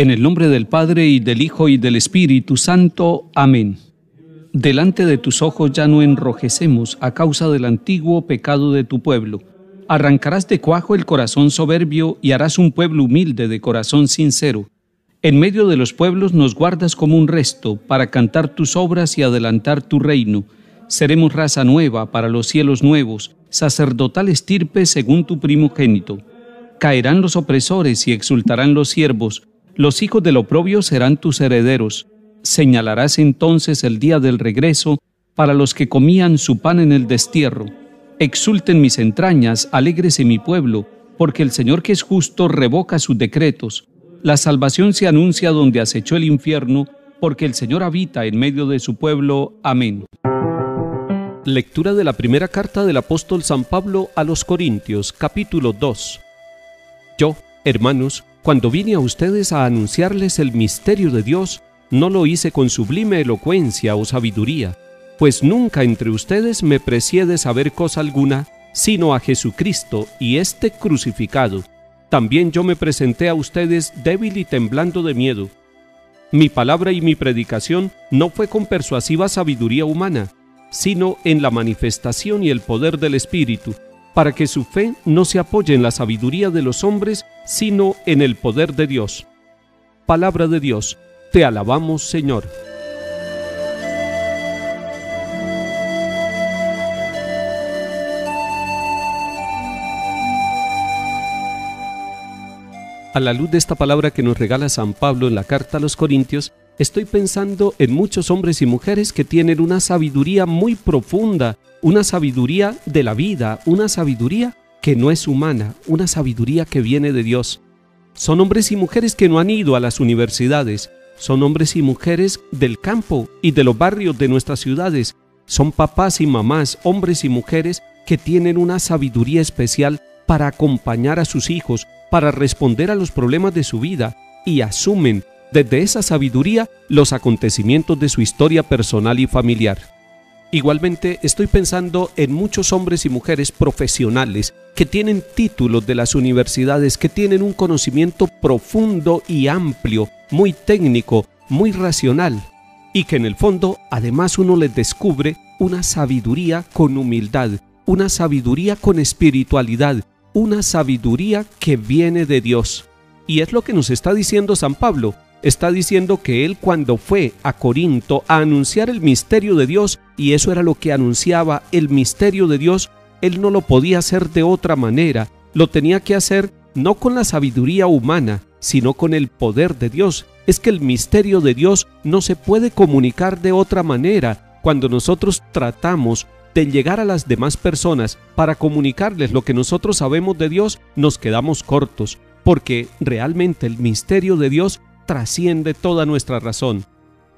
En el nombre del Padre, y del Hijo, y del Espíritu Santo. Amén. Delante de tus ojos ya no enrojecemos a causa del antiguo pecado de tu pueblo. Arrancarás de cuajo el corazón soberbio y harás un pueblo humilde de corazón sincero. En medio de los pueblos nos guardas como un resto para cantar tus obras y adelantar tu reino. Seremos raza nueva para los cielos nuevos, sacerdotal estirpe según tu primogénito. Caerán los opresores y exultarán los siervos. Los hijos del oprobio serán tus herederos. Señalarás entonces el día del regreso para los que comían su pan en el destierro. Exulten mis entrañas, alégrese mi pueblo, porque el Señor que es justo revoca sus decretos. La salvación se anuncia donde acechó el infierno, porque el Señor habita en medio de su pueblo. Amén. Lectura de la primera carta del apóstol San Pablo a los Corintios, capítulo 2. Yo, hermanos, cuando vine a ustedes a anunciarles el misterio de Dios, no lo hice con sublime elocuencia o sabiduría, pues nunca entre ustedes me precié de saber cosa alguna, sino a Jesucristo y este crucificado. También yo me presenté a ustedes débil y temblando de miedo. Mi palabra y mi predicación no fue con persuasiva sabiduría humana, sino en la manifestación y el poder del Espíritu, para que su fe no se apoye en la sabiduría de los hombres, sino en el poder de Dios. Palabra de Dios, te alabamos, Señor. A la luz de esta palabra que nos regala San Pablo en la carta a los Corintios, estoy pensando en muchos hombres y mujeres que tienen una sabiduría muy profunda, una sabiduría de la vida, una sabiduría que no es humana, una sabiduría que viene de Dios. Son hombres y mujeres que no han ido a las universidades, son hombres y mujeres del campo y de los barrios de nuestras ciudades, son papás y mamás, hombres y mujeres que tienen una sabiduría especial para acompañar a sus hijos, para responder a los problemas de su vida, y asumen desde esa sabiduría los acontecimientos de su historia personal y familiar. Igualmente estoy pensando en muchos hombres y mujeres profesionales que tienen títulos de las universidades, que tienen un conocimiento profundo y amplio, muy técnico, muy racional, y que en el fondo además uno les descubre una sabiduría con humildad, una sabiduría con espiritualidad, una sabiduría que viene de Dios. Y es lo que nos está diciendo San Pablo. Está diciendo que él, cuando fue a Corinto a anunciar el misterio de Dios, y eso era lo que anunciaba el misterio de Dios, él no lo podía hacer de otra manera, lo tenía que hacer no con la sabiduría humana, sino con el poder de Dios. Es que el misterio de Dios no se puede comunicar de otra manera. Cuando nosotros tratamos de llegar a las demás personas para comunicarles lo que nosotros sabemos de Dios, nos quedamos cortos, porque realmente el misterio de Dios trasciende toda nuestra razón.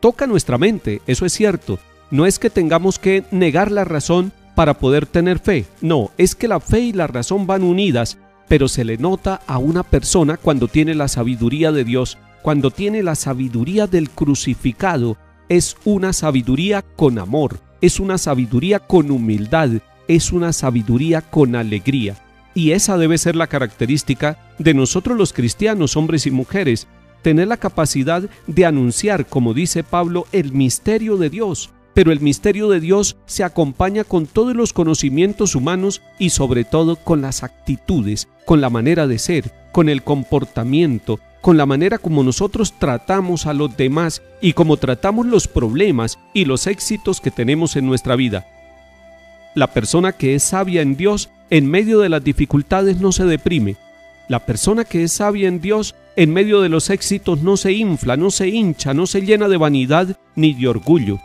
Toca nuestra mente, eso es cierto. No es que tengamos que negar la razón para poder tener fe. No, es que la fe y la razón van unidas, pero se le nota a una persona cuando tiene la sabiduría de Dios, cuando tiene la sabiduría del crucificado. Es una sabiduría con amor, es una sabiduría con humildad, es una sabiduría con alegría. Y esa debe ser la característica de nosotros los cristianos, hombres y mujeres, tener la capacidad de anunciar, como dice Pablo, el misterio de Dios. Pero el misterio de Dios se acompaña con todos los conocimientos humanos y sobre todo con las actitudes, con la manera de ser, con el comportamiento, con la manera como nosotros tratamos a los demás y como tratamos los problemas y los éxitos que tenemos en nuestra vida. La persona que es sabia en Dios, en medio de las dificultades no se deprime. La persona que es sabia en Dios, en medio de los éxitos no se infla, no se hincha, no se llena de vanidad ni de orgullo.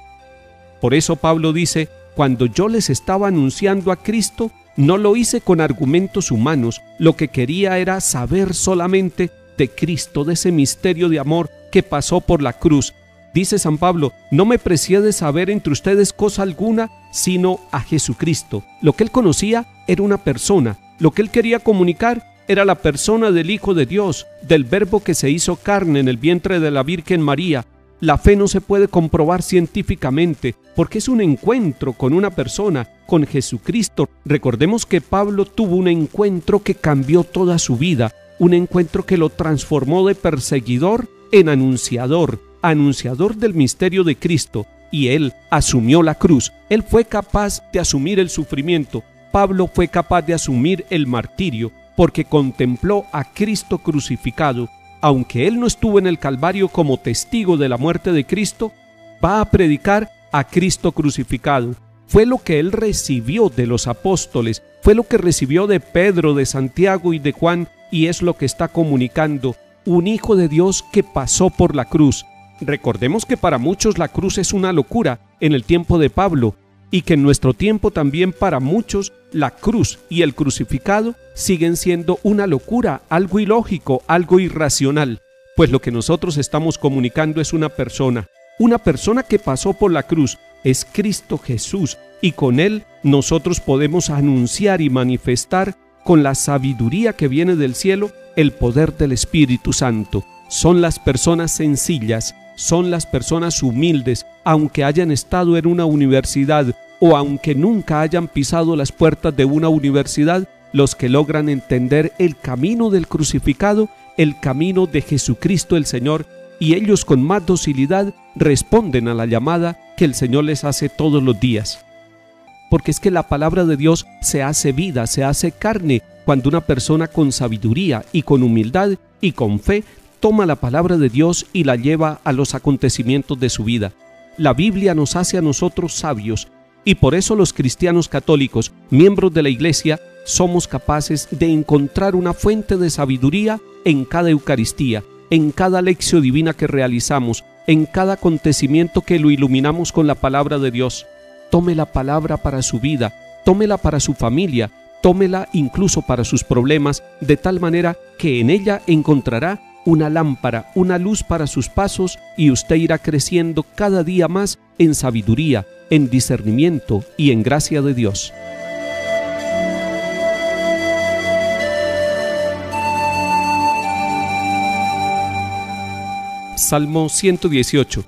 Por eso Pablo dice, cuando yo les estaba anunciando a Cristo, no lo hice con argumentos humanos, lo que quería era saber solamente de Cristo, de ese misterio de amor que pasó por la cruz. Dice San Pablo, no me precié de saber entre ustedes cosa alguna, sino a Jesucristo. Lo que él conocía era una persona, lo que él quería comunicar era la persona del Hijo de Dios, del Verbo que se hizo carne en el vientre de la Virgen María. La fe no se puede comprobar científicamente, porque es un encuentro con una persona, con Jesucristo. Recordemos que Pablo tuvo un encuentro que cambió toda su vida, un encuentro que lo transformó de perseguidor en anunciador del misterio de Cristo, y Él asumió la cruz. Él fue capaz de asumir el sufrimiento. Pablo fue capaz de asumir el martirio porque contempló a Cristo crucificado. Aunque él no estuvo en el Calvario como testigo de la muerte de Cristo, va a predicar a Cristo crucificado. Fue lo que él recibió de los apóstoles, fue lo que recibió de Pedro, de Santiago y de Juan, y es lo que está comunicando: un Hijo de Dios que pasó por la cruz. Recordemos que para muchos la cruz es una locura en el tiempo de Pablo, y que en nuestro tiempo también para muchos la cruz y el crucificado siguen siendo una locura, algo ilógico, algo irracional. Pues lo que nosotros estamos comunicando es una persona que pasó por la cruz, es Cristo Jesús, y con Él nosotros podemos anunciar y manifestar con la sabiduría que viene del cielo el poder del Espíritu Santo. Son las personas sencillas, son las personas humildes, aunque hayan estado en una universidad o aunque nunca hayan pisado las puertas de una universidad, los que logran entender el camino del crucificado, el camino de Jesucristo el Señor, y ellos con más docilidad responden a la llamada que el Señor les hace todos los días. Porque es que la palabra de Dios se hace vida, se hace carne, cuando una persona con sabiduría y con humildad y con fe toma la palabra de Dios y la lleva a los acontecimientos de su vida. La Biblia nos hace a nosotros sabios, y por eso los cristianos católicos, miembros de la Iglesia, somos capaces de encontrar una fuente de sabiduría en cada Eucaristía, en cada lección divina que realizamos, en cada acontecimiento que lo iluminamos con la palabra de Dios. Tome la palabra para su vida, tómela para su familia, tómela incluso para sus problemas, de tal manera que en ella encontrará una lámpara, una luz para sus pasos, y usted irá creciendo cada día más en sabiduría, en discernimiento y en gracia de Dios. Salmo 118.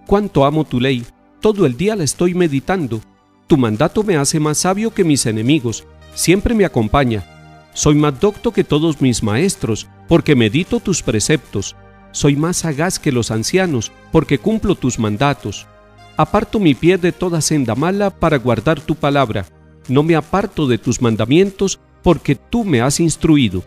Cuánto amo tu ley, todo el día la estoy meditando. Tu mandato me hace más sabio que mis enemigos, siempre me acompaña. Soy más docto que todos mis maestros, porque medito tus preceptos. Soy más sagaz que los ancianos, porque cumplo tus mandatos. Aparto mi pie de toda senda mala para guardar tu palabra. No me aparto de tus mandamientos, porque tú me has instruido.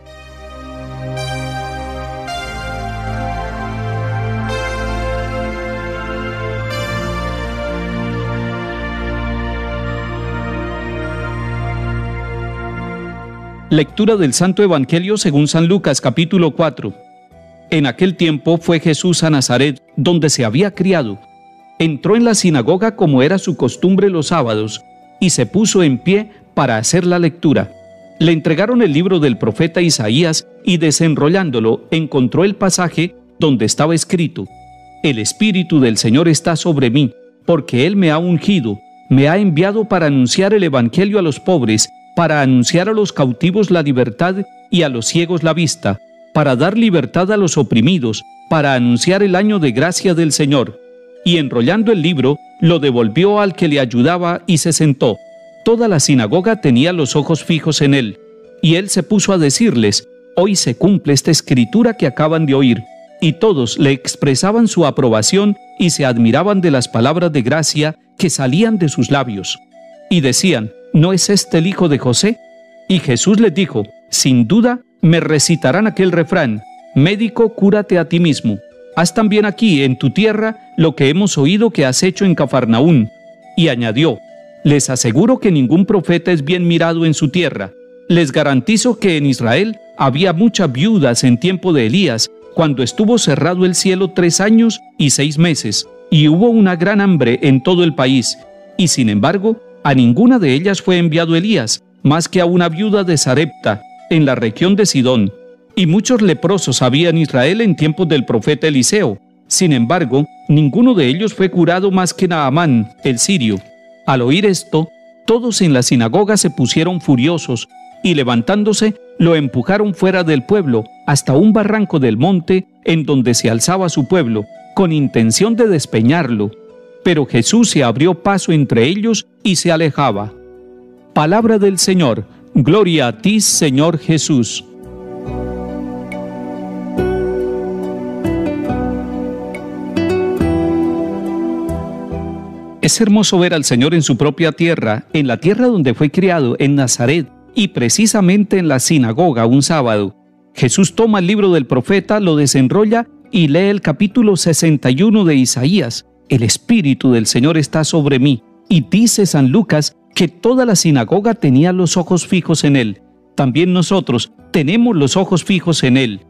Lectura del Santo Evangelio según San Lucas, capítulo 4. En aquel tiempo fue Jesús a Nazaret, donde se había criado. Entró en la sinagoga como era su costumbre los sábados, y se puso en pie para hacer la lectura. Le entregaron el libro del profeta Isaías, y desenrollándolo encontró el pasaje donde estaba escrito: El Espíritu del Señor está sobre mí, porque Él me ha ungido, me ha enviado para anunciar el Evangelio a los pobres, para anunciar a los cautivos la libertad y a los ciegos la vista, para dar libertad a los oprimidos, para anunciar el año de gracia del Señor. Y enrollando el libro, lo devolvió al que le ayudaba y se sentó. Toda la sinagoga tenía los ojos fijos en él. Y él se puso a decirles: Hoy se cumple esta escritura que acaban de oír. Y todos le expresaban su aprobación y se admiraban de las palabras de gracia que salían de sus labios. Y decían: ¿No es este el hijo de José? Y Jesús les dijo: Sin duda me recitarán aquel refrán: Médico, cúrate a ti mismo. Haz también aquí en tu tierra lo que hemos oído que has hecho en Cafarnaún. Y añadió: Les aseguro que ningún profeta es bien mirado en su tierra. Les garantizo que en Israel había muchas viudas en tiempo de Elías, cuando estuvo cerrado el cielo 3 años y 6 meses, y hubo una gran hambre en todo el país. Y sin embargo, a ninguna de ellas fue enviado Elías, más que a una viuda de Sarepta, en la región de Sidón. Y muchos leprosos había en Israel en tiempos del profeta Eliseo. Sin embargo, ninguno de ellos fue curado más que Naamán, el sirio. Al oír esto, todos en la sinagoga se pusieron furiosos, y levantándose, lo empujaron fuera del pueblo, hasta un barranco del monte, en donde se alzaba su pueblo, con intención de despeñarlo. Pero Jesús se abrió paso entre ellos y se alejaba. Palabra del Señor. Gloria a ti, Señor Jesús. Es hermoso ver al Señor en su propia tierra, en la tierra donde fue criado, en Nazaret, y precisamente en la sinagoga un sábado. Jesús toma el libro del profeta, lo desenrolla y lee el capítulo 61 de Isaías. El Espíritu del Señor está sobre mí. Y dice San Lucas que toda la sinagoga tenía los ojos fijos en él. También nosotros tenemos los ojos fijos en él.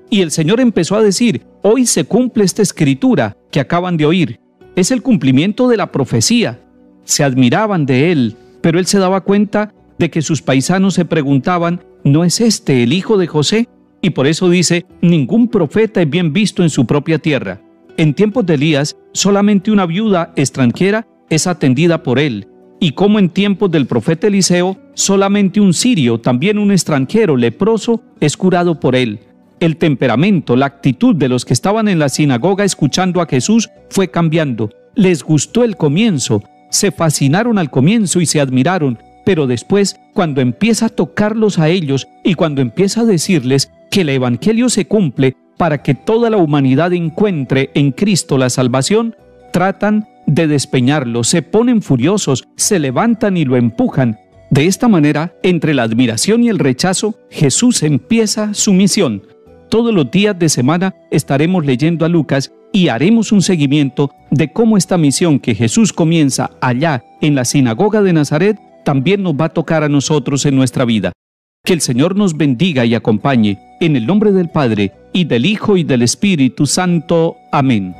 Y el Señor empezó a decir: hoy se cumple esta escritura que acaban de oír. Es el cumplimiento de la profecía. Se admiraban de él, pero él se daba cuenta de que sus paisanos se preguntaban: ¿no es este el hijo de José? Y por eso dice: ningún profeta es bien visto en su propia tierra. En tiempos de Elías, solamente una viuda extranjera es atendida por él. Y como en tiempos del profeta Eliseo, solamente un sirio, también un extranjero leproso, es curado por él. El temperamento, la actitud de los que estaban en la sinagoga escuchando a Jesús fue cambiando. Les gustó el comienzo, se fascinaron al comienzo y se admiraron, pero después, cuando empieza a tocarlos a ellos y cuando empieza a decirles que el Evangelio se cumple para que toda la humanidad encuentre en Cristo la salvación, tratan de despeñarlo, se ponen furiosos, se levantan y lo empujan. De esta manera, entre la admiración y el rechazo, Jesús empieza su misión. Todos los días de semana estaremos leyendo a Lucas y haremos un seguimiento de cómo esta misión que Jesús comienza allá en la sinagoga de Nazaret también nos va a tocar a nosotros en nuestra vida. Que el Señor nos bendiga y acompañe, en el nombre del Padre, y del Hijo, y del Espíritu Santo. Amén.